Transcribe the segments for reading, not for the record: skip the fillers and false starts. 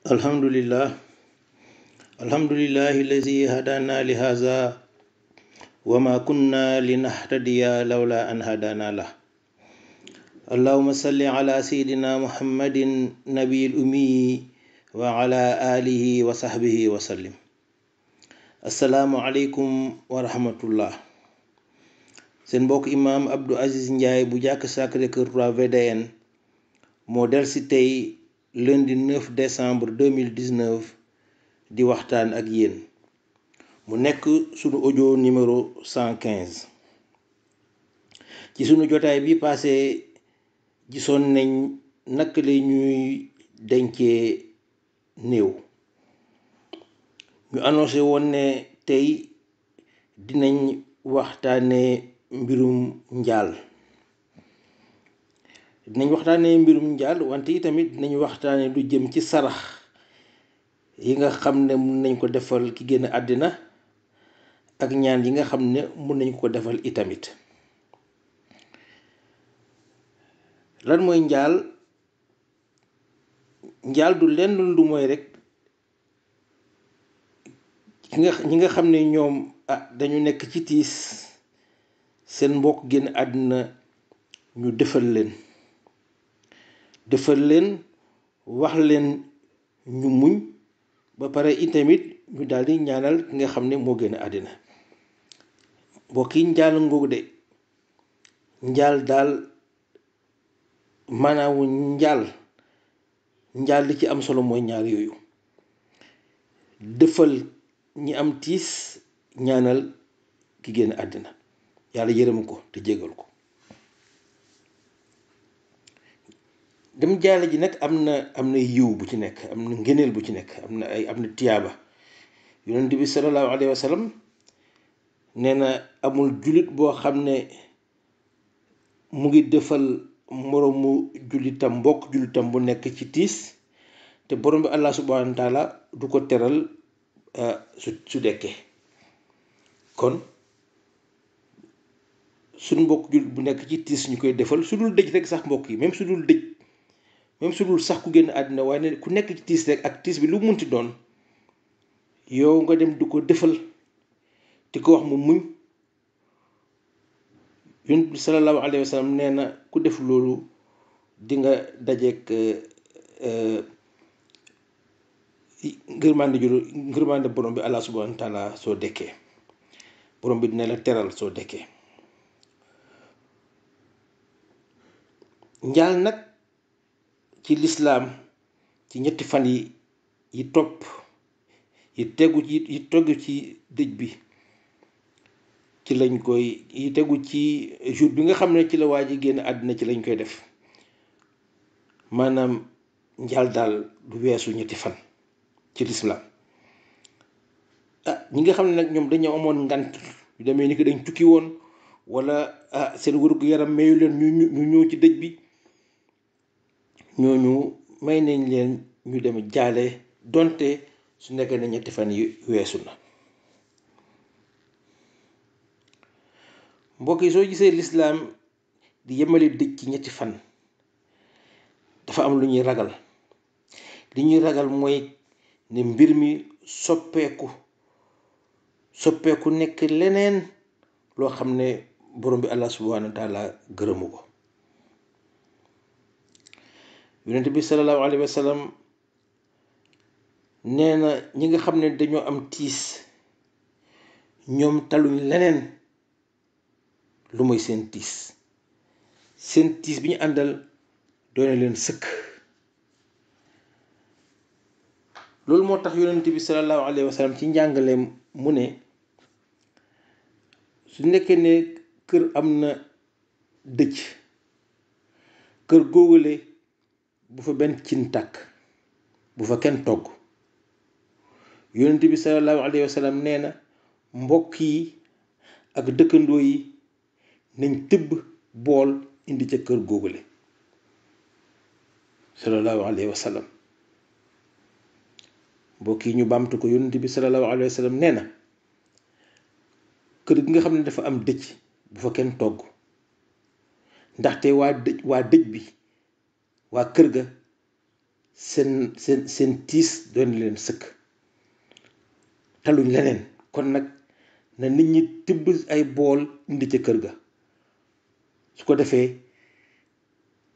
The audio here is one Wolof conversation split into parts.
Alhamdulillah, alhamdulillahi allazi hadana li haza wa ma kunna linahtadiya lawla an hadana lah. Allahumma salli ala sayyidina Muhammadin nabiyil ummi wa ala alihi wa sahbihi wa sallim. Assalaamu aleykum wa rahmatullah. Seen mbokk imaam Abdou Aziz Ndiaye bu jàkk Sacré-Cœur 3 VDN moo del si tey lundi 9 décembre 2019 di waxtaan ak yéen mu nekk sunu audio numéro 115. ci sunu jotaay bi passé gisoon nañ naka la ñuy dencee néew. ñu annoncé woon ne tey dinañ waxtaane mbirum njaal. mbirum njaal wante itamit dinañ waxtaane lu jëm ci sarax yi nga xam ne mun nañ ko defal ki génn àddina ak ñaan yi nga xam ne mun nañ ko defal itamit. lan mooy njaal? njaal du lenn lu mooy rek ñi nga xam ne ñoom dañu nekk ci tiis seen mbokk génn àddina ñu defal leen wax leen ñu muñ ba pare itamit ñu daldi ñaanal ki nga xam ne moo génn àddina. mbokk yi njaal ngoogu de njaal daal maanaawu njaal li ci am solo mooy ñaar yooyu: defal ñi am tiis, ñaanal ki génn àddina, yàlla yërëm ko te jégal ko. dem jaale ji nag am na yiw bu ci nekk, am na ngëneel bu ci nekk, am na tiyaaba. yonent bi sallallahu alayhi wa sallam nee na amul jullit boo xam ne mu ngi defal moroomu jullitam, mbokk jullitam bu nekk ci tiis, te borom bi allah subhanahu wa taala du ko teral su dekkee. kon suñ mbokk jullit bu nekk ci tiis ñu koy defal, su dul dëj rek sax mbokk yi, même su dul dëj, même su dul sax ku génn àddina, waaye ne ku nekk ci tiis rek ak tiis bi lu munti doon, yow nga dem du ko defal te ko wax mu muñ. yonent bi sallallahu alayhi wa sallam nee na ku def loolu di nga dajeek ngërmande borom bi allah subhanahu wa taala soo dekkee. borom bi dina la teral soo dekkee. njaal nag ci lislaam ci ñetti fan yi topp yi tegu ci dëj bi ci lañ koy yi tegu ci jour bi nga xam ne ci la waa ji génn àddina ci lañ koy def. maanaam njaal daal du weesu ñetti fan ci lislaam. ñi nga xam ne nag ñoom dañoo amoon ngant yu demee ni ko dañ tukki woon wala seen wërgu yaram mayu leen ñu ñëw ci dëj bi, ñooñu may nañ leen ñu dem jaale donte su nekkee ne ñetti fan yi weesu na. mbokk yi, soo gisee lislaam di yemale dëj ci ñetti fan, dafa am lu ñuy ragal. li ñuy ragal mooy ne mbir mi soppeeku nekk leneen loo xam ne borom bi allah subhanahu wa taala gërëmu ko. yonent bi sallallahu alayhi wa sallam nee na ñi nga xam ne dañoo am tiis, ñoom taluñ leneen lu mooy seen tiis bi ñu àndal doy na leen sëkk. loolu moo tax yonent bi sallallahu alayhi wa sallam ci njàngaleem mu ne su nekkee ne kër am na dëj, kër góogale bu fa benn cin tàkk, bu fa kenn togg. yonent bi sallallahu alayhi wa sallam nee na mbokk yi ak dëkkandoo yi nañ tëbb bool indi ca kër góogale. sallallahu alayhi wa sallam. mbokk yi ñu baamtu ko, yonent bi sallallahu alayhi wa sallam nee na kër gi nga xam ne dafa am dëj bu fa kenn togg, ndaxte waa dëj bi, waa kër ga seen tiis doon leen sëkk, taluñ leneen. kon nag na nit ñi tibb ay bool indi ca kër ga, su ko defee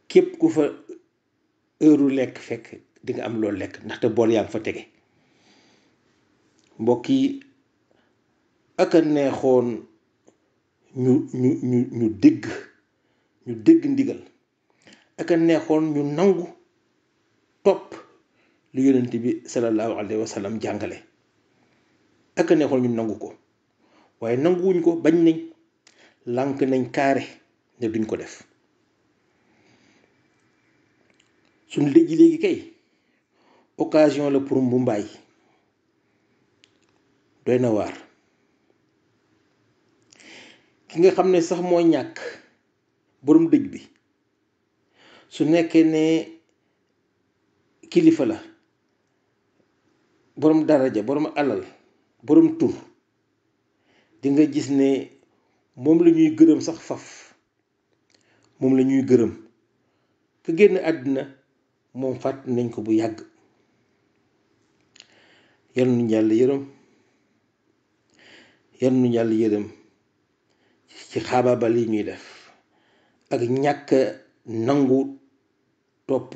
képp ku fa heure lekk fekk di nga am loolu lekk, ndaxte bool yaa ngi fa tege. mbokk yi ak a neexoon ñu dégg ndigal, ak a neexoon ñu nangu topp li yonent bi sallallahu alayhi wa sallam jàngale, ak a neexoon ñu nangu ko, waaye nanguwuñ ko, bañ nañ, lànk nañ kaare ne duñ ko def. suñu léegi kay occasion la pour mbumbaay, doy na waar. ki nga xam ne sax moo ñàkk, borom dëj bi, su nekkee ne kilifa la, borom daraja, borom alal, borom tur, di nga gis ne moom la ñuy gërëm sax faf, moom la ñuy gërëm. ka génn àddina moom fàtt nañ ko bu yàgg. yal nañu yàlla yërëm, yal nañu yàlla yërëm ci xaabaabal yi ñuy def ak ñàkk nangu topp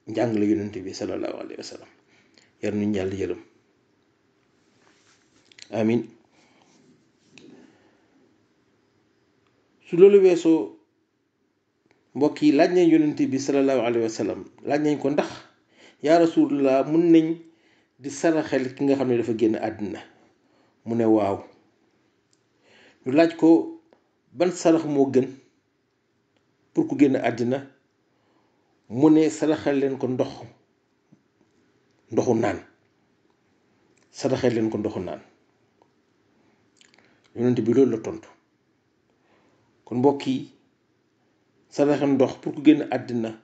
njàngale yonent bi sallallahu alayhi wa sallam. yal nañu yàlla yërëm, amin. su loolu weesoo mbokk yi, laaj nañ yonent bi sallallahu alayhi wa sallam, laaj nañ ko ndax yaa rasulullah mun nañ di saraxel ki nga xam ne dafa génn àddina. mu ne waaw. ñu laaj ko ban sarax moo gën pour ku génn àddina. mu ne saraxel leen ko ndoxu naan, saraxel leen ko ndoxu naan. yonent bi loolu la tontu. kon mbokk yi, saraxe ndox pour ku génn àddina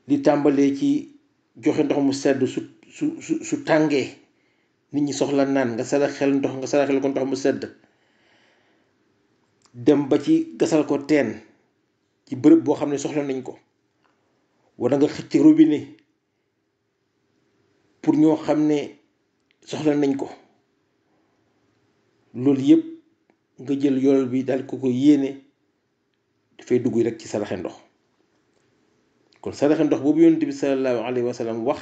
li tàmbalee ci joxe ndox mu sedd su tàngee nit ñi soxla naan, nga saraxel ko ndox mu sedd, dem ba ci gasal ko teen ci bërëb boo xam ne soxla nañ ko, wala nga xëcc robinet pour ñoo xam ne soxla nañ ko. loolu yëpp nga jël yool bi daal ko yéene, dafay dugg rek ci saraxe ndox. kon saraxe ndox boobu yonent bi sallallahu alayhi wa sallam wax,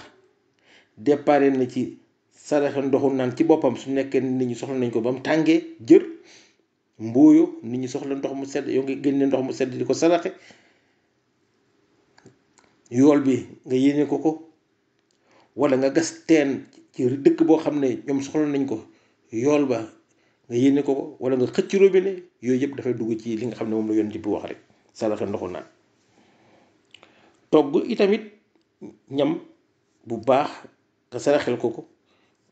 déparé na ci saraxe ndoxu naan ci boppam. su nekkee nit ñi soxla nañ ko ba mu tàngee jër mbooyo, nit ñi soxla ndox mu sedd, yow nga génne ndox mu sedd di ko saraxe, yool bi nga yéene ko. wala nga gas teen ci dëkk boo xam ne ñoom soxla nañ ko, yool ba nga yéene ko. wala nga xëcc robinet. yooyu yëpp dafay dugg ci li nga xam ne moom la yonent bi wax rek, saraxe ndoxu naan. togg itamit ñam bu baax nga saraxel ko,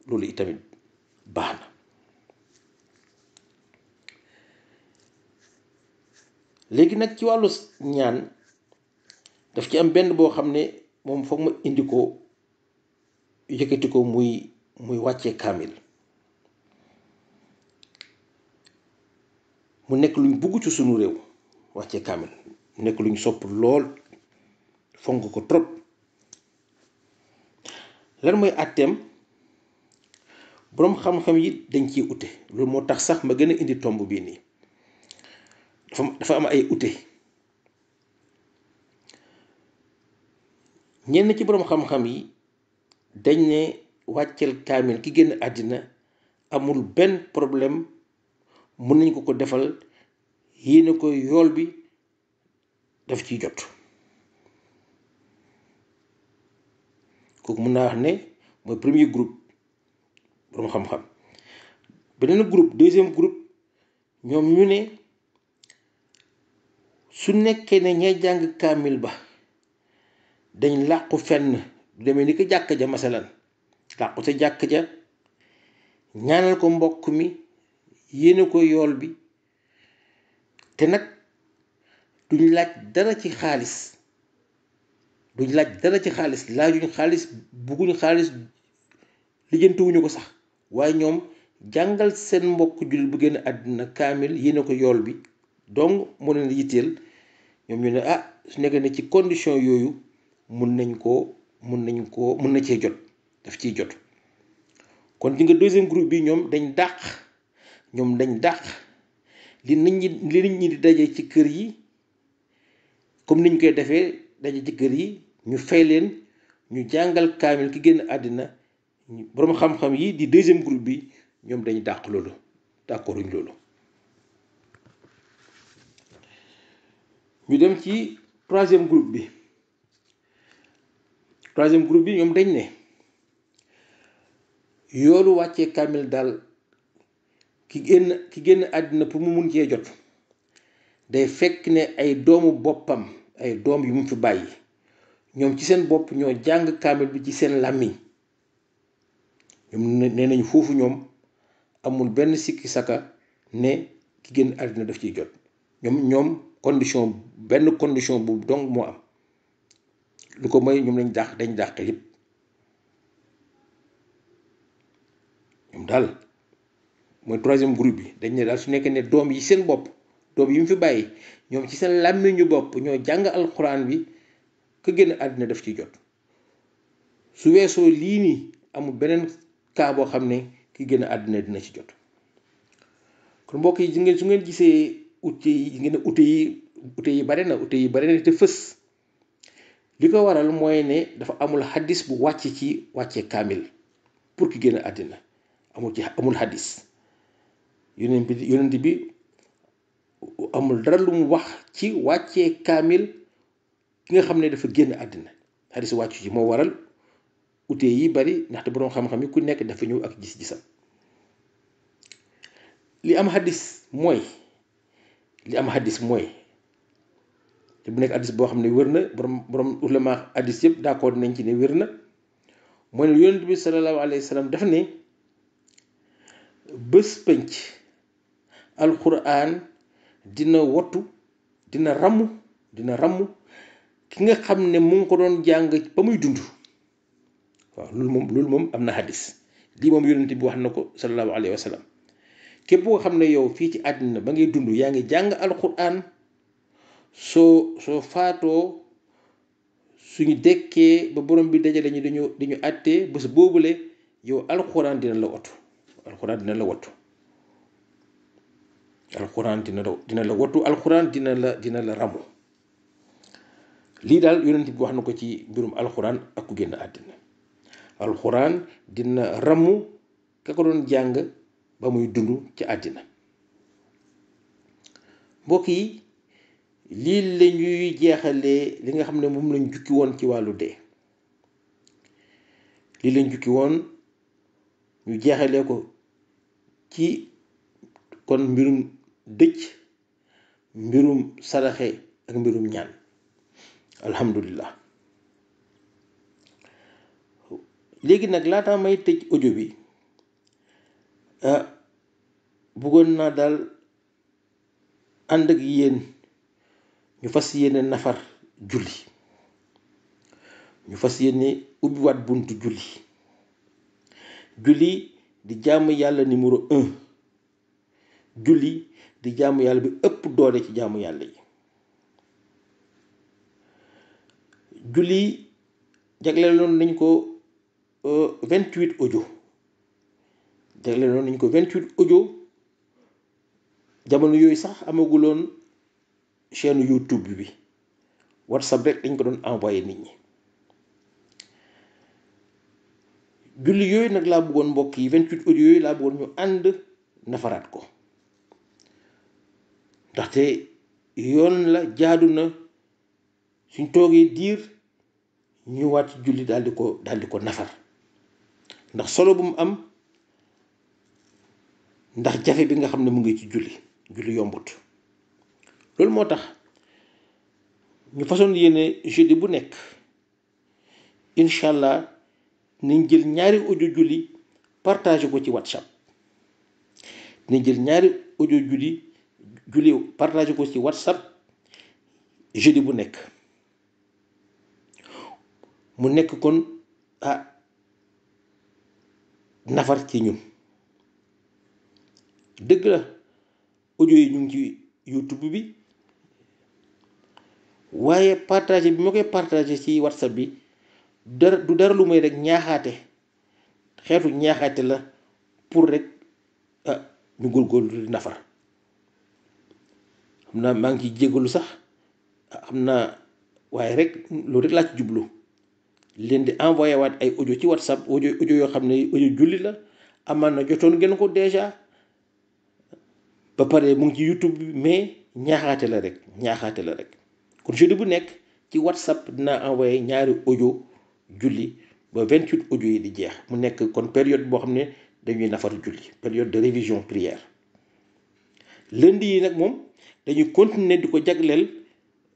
loolu itamit baax na. léegi nag ci wàllu ñaan daf ci am benn boo xam ne moom foog ma indi ko, yëkkati ko, muy wàccee kaamil. mu nekk luñ bugg ci sunu réew, wàccee kaamil nekk luñ sopp lool, fonk ko trop. lan mooy àtteem? boroom xam-xam yi dañ ciy ute. loolu moo tax sax ma gën a indi tomb bii nii. dafa am ay ute. ñenn ci boroom xam-xam yi dañ ne wàcceel kaamil ki génn àddina amul benn problème, mun nañ ko defal, yéene ko yool bi daf ciy jot. kooku mun naa wax ne mooy premier groupe boroom xam-xam. beneen groupe, deuxième groupe, ñoom ñu ne su nekkee ne ñay jàng kaamil ba dañ làqu fenn, demee ni ko jàkk ja masalan, làqu ca jàkk ja, ñaanal ko mbokk mi, yéene ko yool bi, te nag duñ laaj dara ci xaalis, laajuñ xaalis, bugguñ xaalis, lijjantiwuñu ko sax. waaye ñoom jàngal seen mbokk jullit bu génn àddina kaamil, yéene ko yool bi donc moo leen yitteel. ñoom ñu ne su nekkee ne ci condition yooyu mun na cee jot, daf ciy jot. kon di nga deuxième groupe bi ñoom dañ dàq li nit ñi di daje ci kër yi comme niñ koy defee daje ci kër yi ñu fay leen ñu jàngal kaamil ki génn àddina. boroom xam-xam yi di deuxième groupe bi ñoom dañu dàq loolu, d'accorduñ loolu. ñu dem ci troisième groupe bi ñoom dañ ne yoolu wàccee kaamil daal ki génn àddina pour mu mun cee jot day fekk ne ay doomu boppam, ay doom yu mu fi bàyyi ñoom ci seen bopp ñoo jàng kaamil bi ci seen làmmiñ. ñoom nee nañu foofu ñoom amul benn sikki saka ne ki génn àddina daf ciy jot. ñoom benn condition bu dong moo am, lu ko may ñoom dañ dàq yépp. ñoom daal mooy troisième groupe bi dañ ne daal su nekkee ne doom yi seen bopp, doom yi mu fi bàyyi ñoom ci seen làmmiñu bopp ñoo jàng alxuraan bi, ki génn àddina daf ciy jot. su weesoo lii nii amul beneen kaa boo xam ne ki génn àddina dina ci jot. kon mbokk yi su ngeen gisee ute yi bare na te fës. li ko waral mooy ne dafa amul xaddis bu wàcc ci wàccee kaamil pour ki génn àddina, amul xaddis. yonent bi amul dara lu mu wax ci wàccee kaamil ki nga xam ne dafa génn àddina, xaddis wàccu ci. moo waral ute yi bari, ndaxte boroom xam-xam yi ku nekk dafa ñëw ak gis-gisam. li am xaddis mooy te bu nekk xaddis boo xam ne wér na, borom ulama xaddis yëpp d'accord nañ ci ne wér na, mooy ne yonent bi sallallahu alayhi wa sallam dafa ne bés penc alquran dina ramm ki nga xam ne mu ngi ko doon jàng ba muy dund. waaw loolu moom am na xaddis. lii moom yonent bi wax na ko sallallahu alayhi wa sallam. képp koo xam ne yow fii ci àddina ba ngay dund yaa ngi jàng alquran, soo faatoo suñu dekkee ba borom bi dajale ñu dañu àttee bés boobule yow alquran dina la wattu. alquran dina la wattu alquran dina la ramu. lii daal yonent bi wax na ko ci mbirum alquran ak ku génn àddina. alquran dina ramu ka ko doon jàng ba muy dund ci àddina. mbokk yi lii la ñuy jeexalee li nga xam ne moom lañ jukki woon ci wàllu dee. ñu jeexalee ko ci kon mbirum dëj, mbirum saraxe ak mbirum ñaan. alhamdulillah. léegi nag laata may tëj audio bi bëggoon naa daal ànd ak yéen ñu fas yéene nafar julli, ñu fas yéene ubbiwaat buntu julli di jaamu yàlla numéro 1. julli di jaamu yàlla bi ëpp doole ci jaamu yàlla yi. julli jagleeloon nañ ko 28 audio. jamono yooyu sax amaguloon chaîne YouTube bi, WhatsApp rek dañ ko doon envoyé nit ñi. julli yooyu nag laa bëggoon mbokk yi 28 audio yooyu laa bëggoon ñu ànd nafaraat ko, ndaxte yoon la, jaadu na suñ toogee diir ñu waat ci julli daal di ko nafar, ndax solo bu mu am, ndax jafe bi nga xam ne mu ngi ci julli yombut. loolu moo tax ñu façon yéene jeudi bu nekk incha allah nañ jël ñaari audio julli partagé ko ci WhatsApp. partagé ko ci WhatsApp jeudi bu nekk. mu nekk kon nafar ci ñun. dëgg la audio yi ñu ngi ci YouTube bi, waaye partagé bi ma koy partagé ci WhatsApp bi du dara lu may rek ñaaxaate, xeetu ñaaxaate la pour rek ñu góorgóorlu di nafar. xam naa maa ngi ciy jégalu sax xam naa, waaye rek loolu rek laa ci jublu leen di envoyé waat ay audio ci WhatsApp, audio yoo xam ne audio julli la, amaan na jotoon ngeen ko déjà ba pare mu ngi ci YouTube bi, mais ñaaxaate la rek. kon jeudi bu nekk ci WhatsApp dinaa envoyé ñaari audio julli ba 28 audio yi di jeex, mu nekk kon période boo xam ne dañuy nafar julli, période de révision prière. lundi yi nag moom dañuy continuer di ko jagleel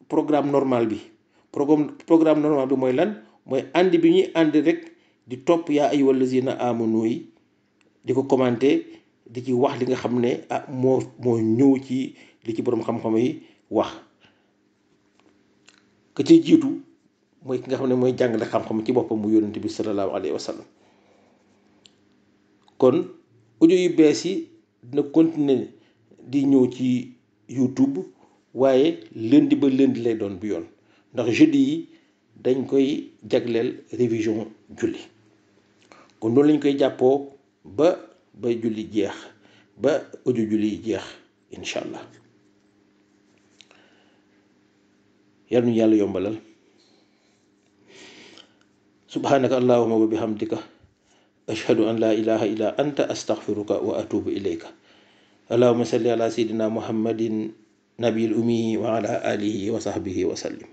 programme normal bi. programme normal bi mooy lan? mooy ànd bi ñuy ànd rek di topp yaa ayyuhal lazina amanu yi, di ko commenté, di ci wax li nga xam ne moo ñëw ci li ci borom xam-xam yi wax. ka ci jiitu mooy ki nga xam ne mooy jàngale xam-xam ci boppam mu yónnent bi sallallahu alayhi wa sallam. kon audio yu bees yi dina continuer di ñëw ci YouTube, waaye lundi ba lundi lay doon bu yoon, ndax jeudi yi dañ koy jagleel révision julli. kon noonu lañ koy jàppoo ba julli jeex, ba audio julli yi jeex incha allah. yal nañu yàlla yombalal. subhanaka allahumma wa bihamdika ashhadu an la ilaha illa anta astaghfiruka wa atubu ilayka. allahumma salli ala sayyidina muhammadin nabiyil ummi wa ala alihi wa sahbihi wa sallim.